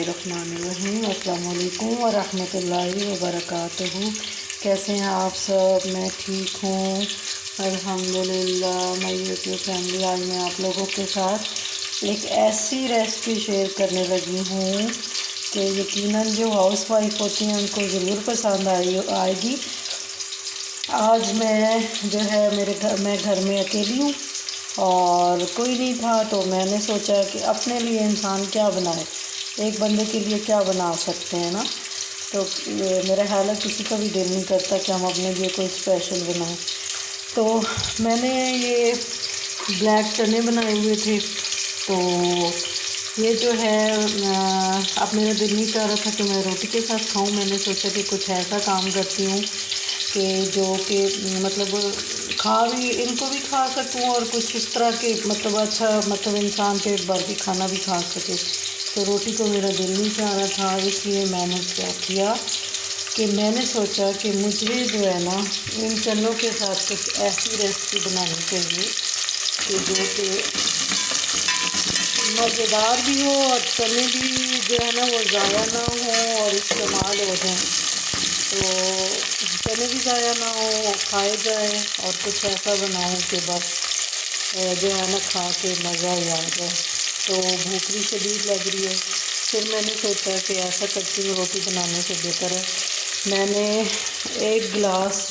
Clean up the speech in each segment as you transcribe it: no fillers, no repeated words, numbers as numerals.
बिस्मिल्लाहिर्रहमानिर्रहीम। अस्सलाम वालेकुम व रहमतुल्लाहि व बरकातुहू। कैसे हैं आप सब? मैं ठीक हूँ अल्हम्दुलिल्लाह। मैं यूट्यूब फैमिली, आज मैं आप लोगों के साथ एक ऐसी रेसिपी शेयर करने लगी हूँ कि यकीनन जो हाउसवाइफ होती हैं उनको ज़रूर पसंद आएगी। आज मैं जो है मैं घर में अकेली हूँ और कोई नहीं था, तो मैंने सोचा कि अपने लिए इंसान क्या बनाए, एक बंदे के लिए क्या बना सकते हैं ना। तो मेरा ख्याल है किसी का भी दिल नहीं करता कि हम अपने लिए कोई स्पेशल बनाएं। तो मैंने ये ब्लैक चने बनाए हुए थे, तो ये जो है अब मेरा दिल नहीं चाह रहा था कि मैं रोटी के साथ खाऊं। मैंने सोचा कि कुछ ऐसा काम करती हूँ कि जो कि मतलब इनको भी खा सकूँ और कुछ इस तरह के मतलब इंसान पेट भर के खाना भी खा सके। तो रोटी को मेरा दिल नहीं चाह रहा था, इसलिए मैंने क्या किया कि मैंने सोचा कि मुझे जो है ना इन चनों के साथ कुछ ऐसी रेसिपी बनानी चाहिए कि जो कि मज़ेदार भी हो और चने भी जो है ना वो ज़ाया ना हो और इस्तेमाल हो जाएँ। तो चने भी ज़ाया ना हो, खाए जाए, और कुछ ऐसा बनाऊं कि बस जो है ना खा के मज़ा ही आ जाए। तो भूख भी शदीद लग रही है। फिर मैंने सोचा कि ऐसा करती हूँ, रोटी बनाने से बेहतर है मैंने एक गिलास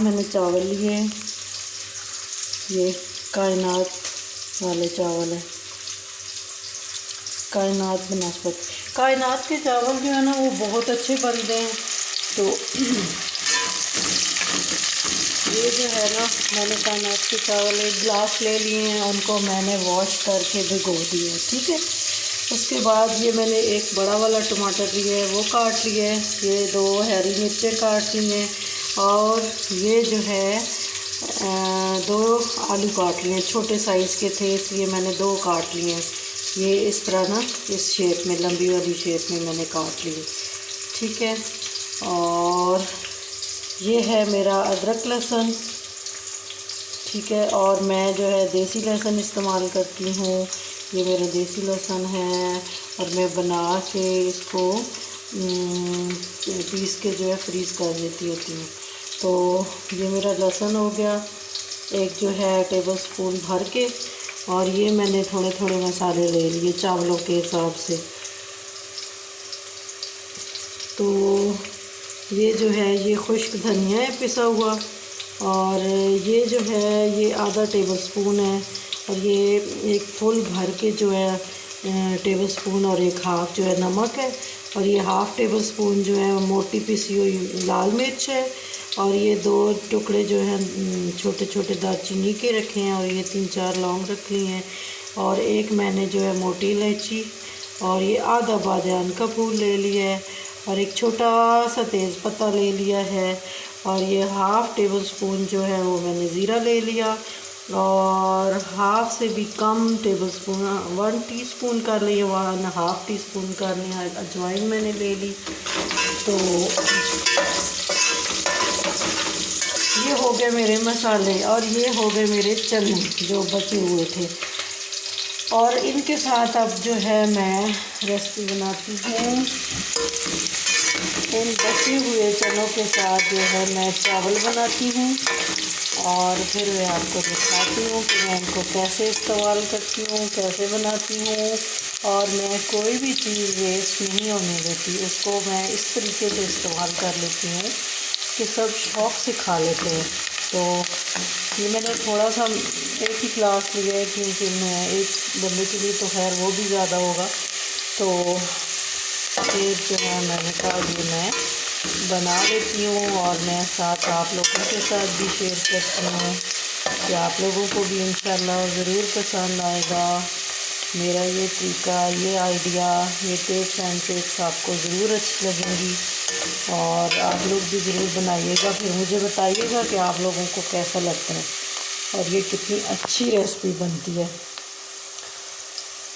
मैंने चावल लिए। ये कायनात वाले चावल है, कायनात बनस्पत कायनात के चावल जो है ना वो बहुत अच्छे बनते हैं। तो ये जो है ना मैंने कायनात के चावल एक गिलास ले लिए हैं, उनको मैंने वॉश करके भिगो दिया, ठीक है। उसके बाद ये मैंने एक बड़ा वाला टमाटर लिया है, वो काट लिए। ये 2 हरी मिर्चें काट ली हैं और ये जो है 2 आलू काट लिए। छोटे साइज़ के थे इसलिए मैंने 2 काट लिए। ये इस तरह ना इस शेप में, लंबी वाली शेप में मैंने काट लिए, ठीक है। और ये है मेरा अदरक लहसुन, ठीक है। और मैं जो है देसी लहसुन इस्तेमाल करती हूँ। ये मेरा देसी लहसुन है और मैं बना के इसको पीस के जो है फ्रीज़ कर देती होती हूँ। तो ये मेरा लहसुन हो गया एक जो है टेबलस्पून भर के, और ये मैंने थोड़े थोड़े मसाले ले लिए चावलों के हिसाब से। तो ये जो है ये खुश्क धनिया है पिसा हुआ, और ये जो है ये आधा टेबलस्पून है, और ये एक फुल भर के जो है टेबलस्पून, और एक हाफ़ जो है नमक है, और ये हाफ़ टेबलस्पून जो है मोटी पिसी हुई लाल मिर्च है, और ये 2 टुकड़े जो हैं छोटे छोटे दालचीनी के रखे हैं, और ये 3-4 लौंग रख ली हैं, और एक मैंने जो है मोटी इलायची, और ये आधा बादियान का फूल ले लिया है, और एक छोटा सा तेज़ पत्ता ले लिया है, और ये हाफ़ टेबल स्पून जो है वो मैंने ज़ीरा ले लिया, और हाफ़ से भी कम टेबल स्पून 1 टीस्पून कर लिया, 1.5 टीस्पून कर लिया अजवाइन मैंने ले ली। तो ये हो गए मेरे मसाले, और ये हो गए मेरे चने जो बचे हुए थे। और इनके साथ अब जो है मैं रेसिपी बनाती हूँ। इन बचे हुए चनों के साथ जो है मैं चावल बनाती हूँ, और फिर मैं आपको दिखाती हूँ कि मैं इनको कैसे इस्तेमाल करती हूँ, कैसे बनाती हूँ। और मैं कोई भी चीज़ वेस्ट नहीं होने देती, उसको मैं इस तरीके से इस्तेमाल कर लेती हूँ कि सब शौक़ से खा लेते हैं। तो ये मैंने थोड़ा सा एक ही गिलास लिया है, क्योंकि मैं एक बंदे के लिए तो खैर वो भी ज़्यादा होगा। तो फिर जो है मैंने कहा ये मैं बना लेती हूँ, और मैं साथ आप लोगों के साथ भी शेयर करती हूँ कि आप लोगों को भी इंशाल्लाह ज़रूर पसंद आएगा मेरा ये तरीका, ये आइडिया, ये टिप्स एंड ट्रिक्स आपको ज़रूर अच्छी लगेंगी, और आप लोग भी ज़रूर बनाइएगा। फिर मुझे बताइएगा कि आप लोगों को कैसा लगता है और ये कितनी अच्छी रेसिपी बनती है।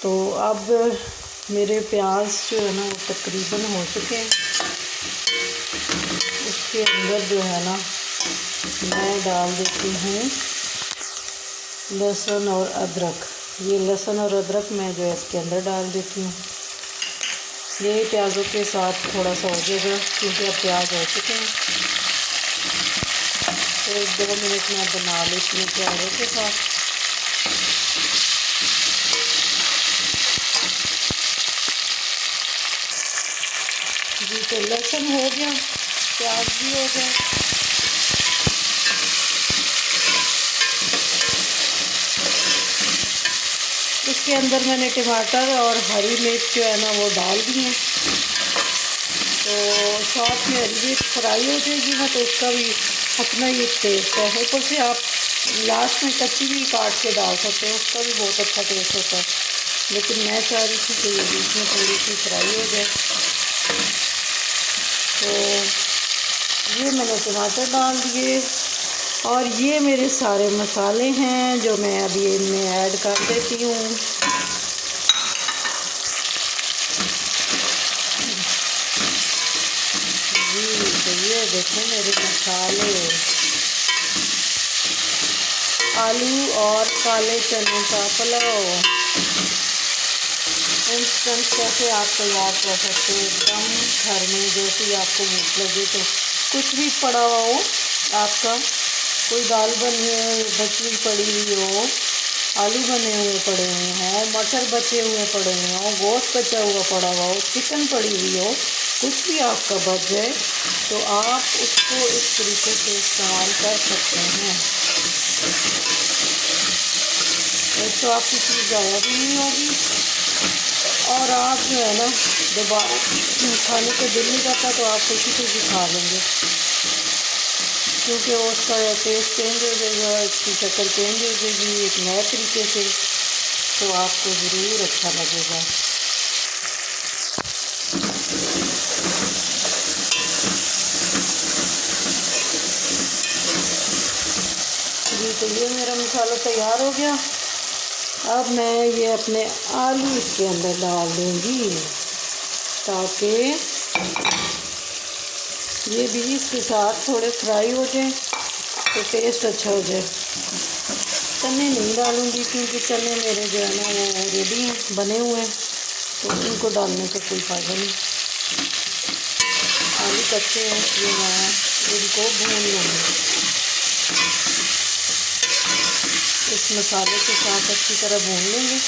तो अब मेरे प्याज जो है ना वो तकरीबन हो चुके हैं। उसके अंदर जो है ना मैं डाल देती हूँ लहसुन और अदरक। ये लहसुन और अदरक मैं जो है इसके अंदर डाल देती हूँ। ये प्याज़ों के साथ थोड़ा सा हो जाएगा क्योंकि अब प्याज हो चुके हैं। तो 1-2 मिनट में बना लेती हूँ प्याज़ों के साथ। जी तो लहसुन हो गया, प्याज भी हो गया। इसके अंदर मैंने टमाटर और हरी मिर्च जो है ना वो डाल दी है। तो साथ में हरी मिर्च फ्राई हो जाएगी ना तो उसका भी अपना ही टेस्ट है। ऊपर से आप लास्ट में कच्ची भी काट के डाल सकते हैं, उसका भी बहुत अच्छा टेस्ट होता है। लेकिन मैं चाह रही थी कि ये बीच में थोड़ी सी फ्राई हो जाए। तो ये मैंने टमाटर डाल दिए और ये मेरे सारे मसाले हैं जो मैं अभी इनमें ऐड कर देती हूँ। जी तो ये देखें मेरे मसाले, आलू और काले चने का पुलाव इंस्टेंट कैसे आप तैयार कर सकते हो एकदम घर में। जैसे ही आपको भूख लगे तो कुछ भी पड़ा हुआ हो आपका, कोई दाल बनी है बची हुई पड़ी हुई हो, आलू बने हुए पड़े हुए हों, मटर बचे हुए पड़े हुए हों, गोश्त बचा हुआ पड़ा हुआ हो, चिकन पड़ी हुई हो, कुछ भी आपका बच जाए तो आप उसको इस तरीके से इस्तेमाल कर सकते हैं। एक तो आपकी चीज़ ज़ाया भी नहीं होगी और आप जो है ना दोबारा खाने का दिल नहीं करता तो आप खुशी खुशी खा लेंगे क्योंकि उसका टेस्ट चेंज हो जाएगा, इसकी शक्ल चेंज हो जाएगी एक नए तरीके से। तो आपको ज़रूर अच्छा लगेगा। जी तो ये मेरा मसाला तैयार हो गया। अब मैं ये अपने आलू इसके अंदर डाल दूँगी ताकि ये भी इसके साथ थोड़े फ्राई हो जाए तो टेस्ट अच्छा हो जाए। चने नहीं डालूँगी क्योंकि चने मेरे जो है ना वो रेडी हैं, बने हुए हैं, तो इनको डालने का कोई फ़ायदा नहीं। आलू कच्चे हैं इसलिए मैं इनको भून लूँगी इस मसाले के साथ अच्छी तरह भून लेंगे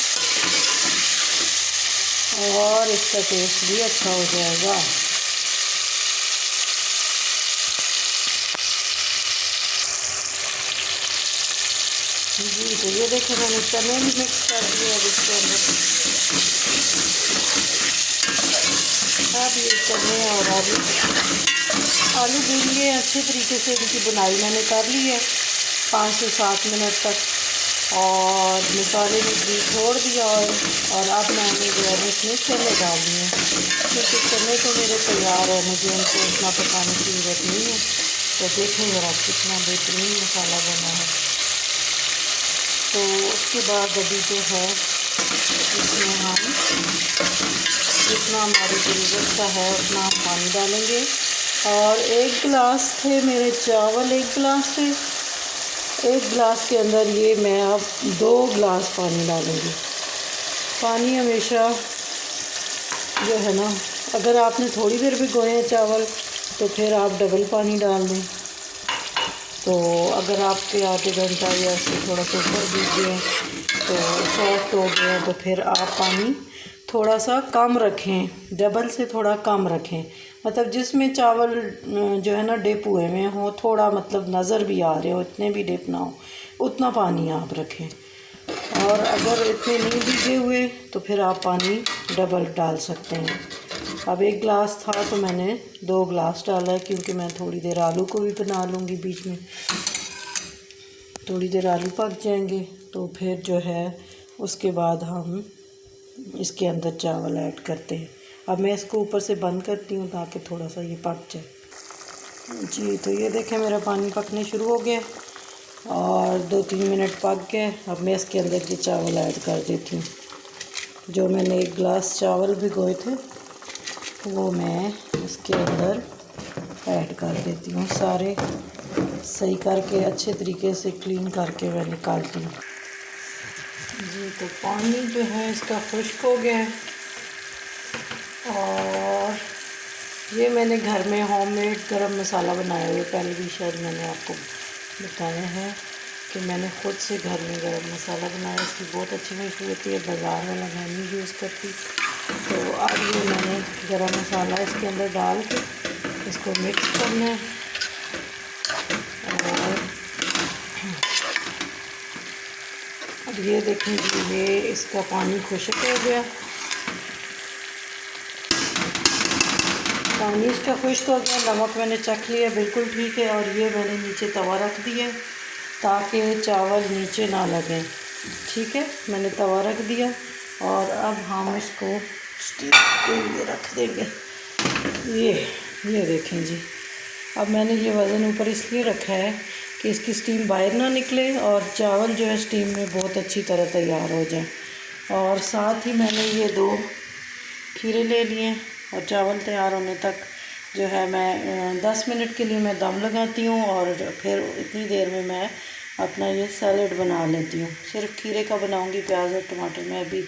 और इसका टेस्ट भी अच्छा हो जाएगा। जी तो ये देखें मैंने चने भी मिक्स कर दिए अब इसके अंदर। अब ये चने और आलू भून लिए अच्छे तरीके से, इनकी बुनाई मैंने कर ली है 5 से 7 मिनट तक और मसाले में घी छोड़ दिया और अब मैंने जो है इसमें चने डाल दिए क्योंकि चने तो मेरे तैयार है, मुझे उनको इतना पकाने की ज़रूरत नहीं है। तो देखें ज़रा कितना बेहतरीन मसाला बना है। तो उसके बाद अभी जो है इसमें हम जितना हमारी ज़रूरत का है उतना हम पानी डालेंगे। और 1 गिलास थे मेरे चावल, 1 गिलास थे, 1 गिलास के अंदर ये मैं अब 2 गिलास पानी डालूँगी। पानी हमेशा जो है ना, अगर आपने थोड़ी देर भिगोए हैं चावल तो फिर आप डबल पानी डाल दें। तो अगर आपके आधे घंटा या इससे थोड़ा सा ऊपर भीगे तो सॉफ्ट हो गया तो फिर आप पानी थोड़ा सा कम रखें, डबल से थोड़ा कम रखें। मतलब जिसमें चावल जो है ना डिप हुए में हो, थोड़ा मतलब नज़र भी आ रहे हो, इतने भी डिप ना हो, उतना पानी आप रखें। और अगर इतने नहीं भीगे हुए तो फिर आप पानी डबल डाल सकते हैं। अब 1 गिलास था तो मैंने 2 गिलास डाला है क्योंकि मैं थोड़ी देर आलू को भी बना लूँगी, बीच में थोड़ी देर आलू पक जाएंगे तो फिर जो है उसके बाद हम इसके अंदर चावल ऐड करते हैं। अब मैं इसको ऊपर से बंद करती हूँ ताकि थोड़ा सा ये पक जाए। जी तो ये देखें मेरा पानी पकने शुरू हो गया और 2-3 मिनट पक गए। अब मैं इसके अंदर ये चावल ऐड कर देती हूँ। जो मैंने 1 गिलास चावल भिगोए थे वो मैं इसके अंदर ऐड कर देती हूँ। सारे सही करके अच्छे तरीके से क्लीन करके मैं निकालती हूँ। जी तो पानी जो है इसका खुश्क हो गया है। और ये मैंने घर में होममेड गरम मसाला बनाया हुआ, पहले भी शायद मैंने आपको बताया है कि मैंने ख़ुद से घर में गरम मसाला बनाया। इसकी बहुत अच्छी खुशबू होती है, बाज़ार वाला मैं नहीं यूज़ करती। तो अब ये मैंने गरम मसाला इसके अंदर डाल के इसको मिक्स करना है। और अब ये देखें कि ये इसका पानी खुश्क हो गया, पानी इसका खुश्क हो गया। नमक मैंने चख लिया, बिल्कुल ठीक है। और ये मैंने नीचे तवा रख दिया ताकि चावल नीचे ना लगें। ठीक है, मैंने तवा रख दिया और अब हम इसको स्टीम के लिए रख देंगे। ये देखें जी, अब मैंने ये वज़न ऊपर इसलिए रखा है कि इसकी स्टीम बाहर ना निकले और चावल जो है स्टीम में बहुत अच्छी तरह तैयार हो जाए। और साथ ही मैंने ये 2 खीरे ले लिए और चावल तैयार होने तक जो है मैं 10 मिनट के लिए मैं दम लगाती हूँ और फिर इतनी देर में मैं अपना ये सैलेड बना लेती हूँ। सिर्फ खीरे का बनाऊँगी, प्याज और टमाटर मैं अभी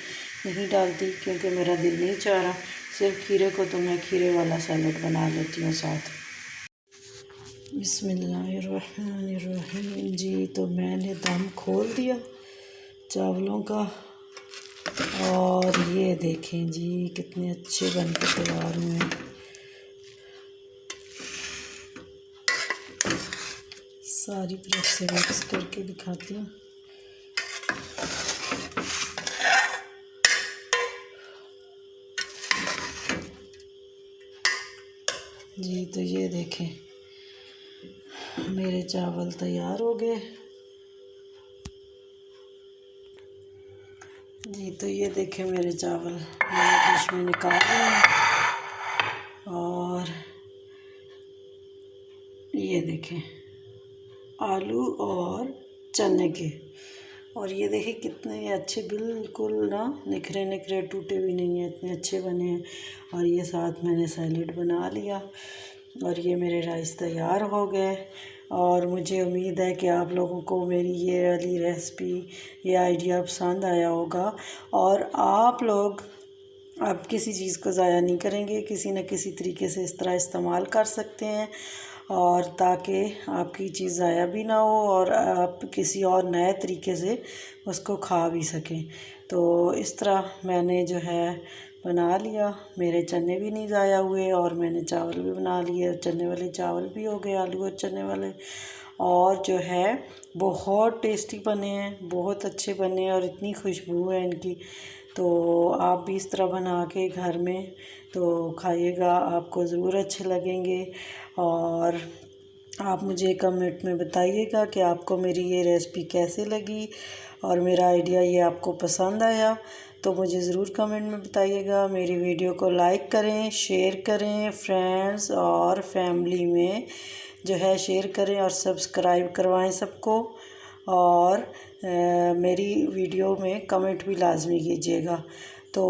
नहीं डालती क्योंकि मेरा दिल नहीं चाह रहा। सिर्फ खीरे को तो मैं खीरे वाला सैलेड बना लेती हूँ साथ। बिस्मिल्लाहिर्रहमानिर्रहीम। जी तो मैंने दम खोल दिया चावलों का और ये देखें जी कितने अच्छे बन के तैयार हुए हैं। सारी तरफ से मिक्स करके दिखाती हूँ। जी तो ये देखें मेरे चावल तैयार हो गए। जी तो ये देखें मेरे चावल मैंने डिश में निकाल लिए और ये देखें आलू और चने के। और ये देखें कितने अच्छे, बिल्कुल ना निखरे निखरे, टूटे भी नहीं हैं, इतने अच्छे बने हैं। और ये साथ मैंने सैलेड बना लिया और ये मेरे राइस तैयार हो गए। और मुझे उम्मीद है कि आप लोगों को मेरी ये वाली रेसिपी, ये आइडिया पसंद आया होगा और आप लोग अब किसी चीज़ को ज़ाया नहीं करेंगे, किसी न किसी तरीके से इस तरह इस्तेमाल कर सकते हैं और ताकि आपकी चीज़ ज़ाया भी ना हो और आप किसी और नए तरीके से उसको खा भी सकें। तो इस तरह मैंने जो है बना लिया, मेरे चने भी नहीं ज़ाया हुए और मैंने चावल भी बना लिए और चने वाले चावल भी हो गए, आलू और चने वाले। और जो है बहुत टेस्टी बने हैं, बहुत अच्छे बने हैं और इतनी खुशबू है इनकी। तो आप भी इस तरह बना के घर में तो खाइएगा, आपको ज़रूर अच्छे लगेंगे। और आप मुझे कमेंट में बताइएगा कि आपको मेरी ये रेसिपी कैसे लगी और मेरा आइडिया ये आपको पसंद आया तो मुझे ज़रूर कमेंट में बताइएगा। मेरी वीडियो को लाइक करें, शेयर करें, फ्रेंड्स और फैमिली में जो है शेयर करें और सब्सक्राइब करवाएं सबको। और मेरी वीडियो में कमेंट भी लाजमी कीजिएगा। तो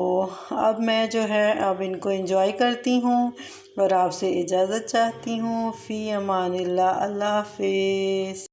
अब मैं जो है अब इनको एंजॉय करती हूँ और आपसे इजाज़त चाहती हूँ। फ़ी अमानिल्लाह, अल्लाह हाफ़िज़।